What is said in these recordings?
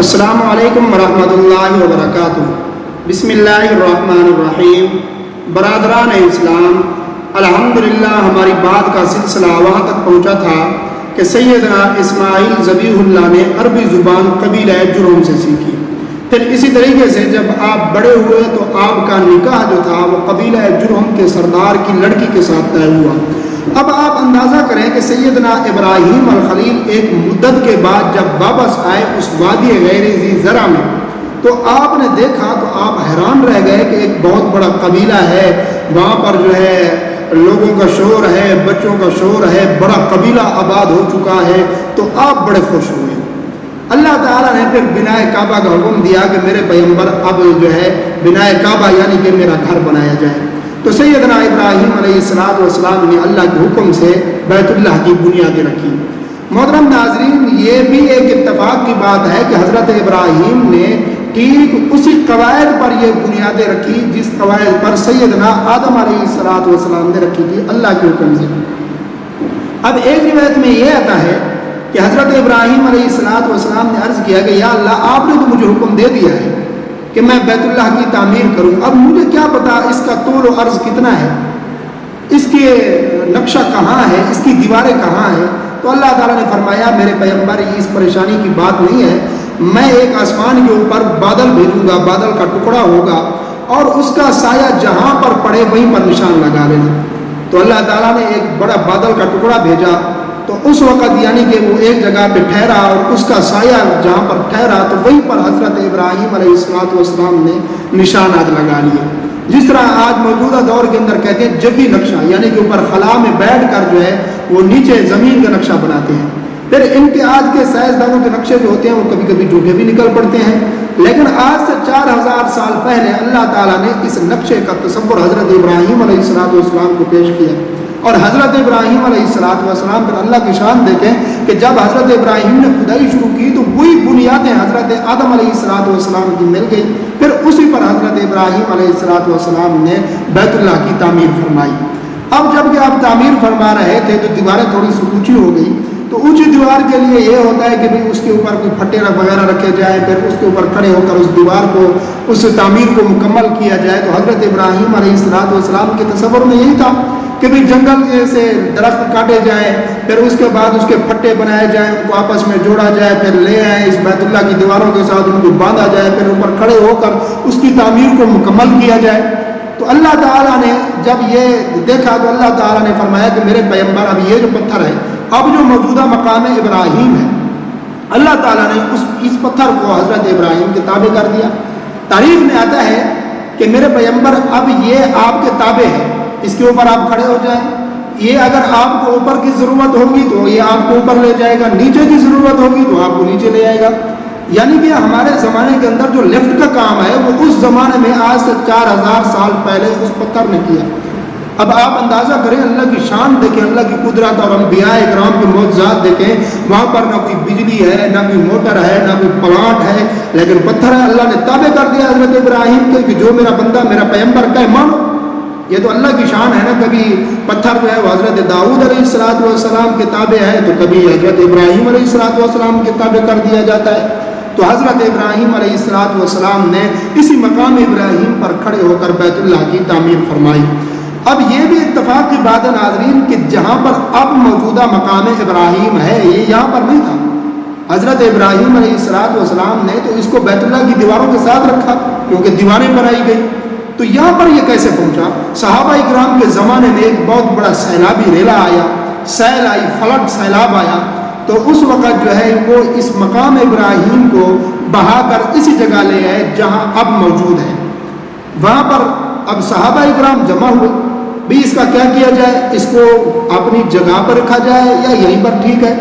السلام علیکم ورحمۃ اللہ وبرکاتہ۔ بسم اللہ الرحمن الرحیم۔ برادران اسلام، الحمدللہ ہماری بات کا سلسلہ وہاں تک پہنچا تھا کہ سیدنا اسماعیل ذبیح اللہ نے عربی زبان قبیلہ جرہم سے سیکھی۔ پھر اسی طریقے سے جب آپ بڑے ہوئے تو آپ کا نکاح جو تھا وہ قبیلہ جرہم کے سردار کی لڑکی کے ساتھ طے ہوا۔ اب آپ اندازہ کریں کہ سیدنا ابراہیم الخلیل ایک مدت کے بعد جب واپس آئے اس وادی غیر ذی زرع میں، تو آپ نے دیکھا تو آپ حیران رہ گئے کہ ایک بہت بڑا قبیلہ ہے، وہاں پر جو ہے لوگوں کا شور ہے، بچوں کا شور ہے، بڑا قبیلہ آباد ہو چکا ہے، تو آپ بڑے خوش ہوئے۔ اللہ تعالیٰ نے پھر بنائے کعبہ کا حکم دیا کہ میرے پیغمبر اب جو ہے بنائے کعبہ یعنی کہ میرا گھر بنایا جائے۔ تو سیدنا ابراہیم علیہ السلام نے اللہ کے حکم سے بیت اللہ کی بنیادیں رکھی۔ محترم ناظرین، یہ بھی ایک اتفاق کی بات ہے کہ حضرت ابراہیم نے ٹھیک اسی قواعد پر یہ بنیادیں رکھی جس قواعد پر سیدنا آدم علیہ السلام نے رکھی تھی اللہ کے حکم سے۔ اب ایک روایت میں یہ آتا ہے کہ حضرت ابراہیم علیہ السلام نے عرض کیا کہ یا اللہ، آپ نے تو مجھے حکم دے دیا ہے کہ میں بیت اللہ کی تعمیر کروں، اب مجھے کیا پتا اس کا طول و عرض کتنا ہے، اس کے نقشہ کہاں ہے، اس کی دیواریں کہاں ہیں۔ تو اللہ تعالیٰ نے فرمایا میرے پیغمبر یہ اس پریشانی کی بات نہیں ہے، میں ایک آسمان کے اوپر بادل بھیجوں گا، بادل کا ٹکڑا ہوگا اور اس کا سایہ جہاں پر پڑے وہیں پر نشان لگا لینا۔ تو اللہ تعالیٰ نے ایک بڑا بادل کا ٹکڑا بھیجا، تو اس وقت یعنی کہ وہ ایک جگہ پہ ٹھہرا اور اس کا سایہ جہاں پر ٹھہرا تو وہیں پر حضرت ابراہیم علیہ السلام نے نشانات لگا لیے۔ جس طرح آج موجودہ دور کے اندر کہتے ہیں جبی نقشہ، یعنی کہ اوپر خلا میں بیٹھ کر جو ہے وہ نیچے زمین کا نقشہ بناتے ہیں۔ پھر ان کے آج کے سائنسدانوں کے نقشے جو ہوتے ہیں وہ کبھی کبھی جھوٹے بھی نکل پڑتے ہیں، لیکن آج سے 4000 سال پہلے اللہ تعالیٰ نے اس نقشے کا تصور حضرت ابراہیم علیہ السلام کو پیش کیا۔ اور حضرت ابراہیم علیہ السلام پر اللہ کی شان دیکھیں کہ جب حضرت ابراہیم نے کھدائی شروع کی تو وہی بنیادیں حضرت آدم علیہ السلام کی مل گئی، پھر اسی پر حضرت ابراہیم علیہ السلام نے بیت اللہ کی تعمیر فرمائی۔ اب جب کہ آپ تعمیر فرما رہے تھے تو دیواریں تھوڑی سی اونچی ہو گئی، تو اونچی دیوار کے لیے یہ ہوتا ہے کہ بھئی اس کے اوپر کوئی پھٹے وغیرہ رکھے جائیں، پھر اس کے اوپر کھڑے ہو کر اس دیوار کو اس تعمیر کو مکمل کیا جائے۔ تو حضرت ابراہیم علیہ السلام کے تصور میں یہی تھا کہ بھی جنگل سے درخت کاٹے جائیں، پھر اس کے بعد اس کے پھٹے بنائے جائیں، ان کو آپس میں جوڑا جائے، پھر لے آئیں اس بیت اللہ کی دیواروں کے ساتھ ان کو باندھا جائے، پھر اوپر کھڑے ہو کر اس کی تعمیر کو مکمل کیا جائے۔ تو اللہ تعالیٰ نے جب یہ دیکھا تو اللہ تعالیٰ نے فرمایا کہ میرے پیغمبر اب یہ جو پتھر ہے، اب جو موجودہ مقام ابراہیم ہے، اللہ تعالیٰ نے اس پتھر کو حضرت ابراہیم کے تابع کر دیا۔ تاریخ میں آتا ہے کہ میرے پیغمبر اب یہ آپ کے تابع ہے، اس کے اوپر آپ کھڑے ہو جائیں، یہ اگر آپ کو اوپر کی ضرورت ہوگی تو یہ آپ کو اوپر لے جائے گا، نیچے کی ضرورت ہوگی تو آپ کو نیچے لے آئے گا۔ یعنی کہ ہمارے زمانے کے اندر جو لفٹ کا کام ہے وہ اس زمانے میں آج سے 4000 سال پہلے اس پتھر نے کیا۔ اب آپ اندازہ کریں، اللہ کی شان دیکھیں، اللہ کی قدرت اور انبیاء اکرام کے معجزات دیکھیں، وہاں پر نہ کوئی بجلی ہے، نہ کوئی موٹر ہے، نہ کوئی پلانٹ ہے، لیکن پتھر ہے، اللہ نے تابع کر دیا حضرت ابراہیم کے کہ جو میرا بندہ میرا پیغمبر کہے مانو۔ یہ تو اللہ کی شان ہے نا، کبھی پتھر جو ہے وہ حضرت داؤد علیہ السلام کے تابع ہے تو کبھی حضرت ابراہیم علیہ السلام کے تابع کر دیا جاتا ہے۔ تو حضرت ابراہیم علیہ السلام نے اسی مقام ابراہیم پر کھڑے ہو کر بیت اللہ کی تعمیر فرمائی۔ اب یہ بھی اتفاق کی بات ہے ناظرین کہ جہاں پر اب موجودہ مقام ابراہیم ہے یہ یہاں پر نہیں تھا۔ حضرت ابراہیم علیہ السلام نے تو اس کو بیت اللہ کی دیواروں کے ساتھ رکھا کیونکہ دیواریں بنائی گئی۔ تو یہاں پر یہ کیسے پہنچا؟ صحابہ اکرام کے زمانے میں ایک بہت بڑا سیلابی ریلا آیا، سیل آئی، فلڈ سیلاب آیا، تو اس وقت جو ہے وہ اس مقام ابراہیم کو بہا کر اسی جگہ لے آئے جہاں اب موجود ہے۔ وہاں پر اب صحابہ اکرام جمع ہوئے، بھی اس کا کیا کیا جائے، اس کو اپنی جگہ پر رکھا جائے یا یہیں پر ٹھیک ہے۔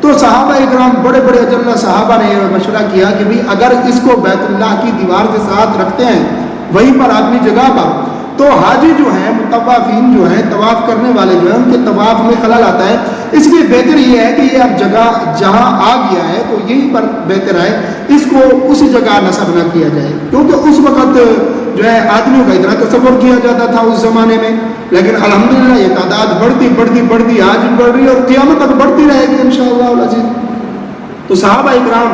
تو صحابہ اکرام بڑے بڑے اجلہ صحابہ نے یہ مشورہ کیا کہ بھی اگر اس کو بیت اللہ کی دیوار کے ساتھ رکھتے ہیں وہیں پر اپنی جگہ پر، تو حاجی جو ہیں، طوافین جو ہیں، طواف کرنے والے جو ہیں، ان کے طواف میں خلل آتا ہے۔ اس لیے بہتر یہ ہے کہ یہ اب جگہ جہاں آ گیا ہے تو یہیں پر بہتر ہے اس کو اسی جگہ نصب نہ کیا جائے، کیونکہ اس وقت جو ہے آدمیوں کا اتنا تصور کیا جاتا تھا اس زمانے میں، لیکن الحمدللہ یہ تعداد بڑھتی آج بھی بڑھ رہی ہے اور قیامت تک بڑھتی رہے گی انشاءاللہ العزیز۔ تو صحابہ اکرام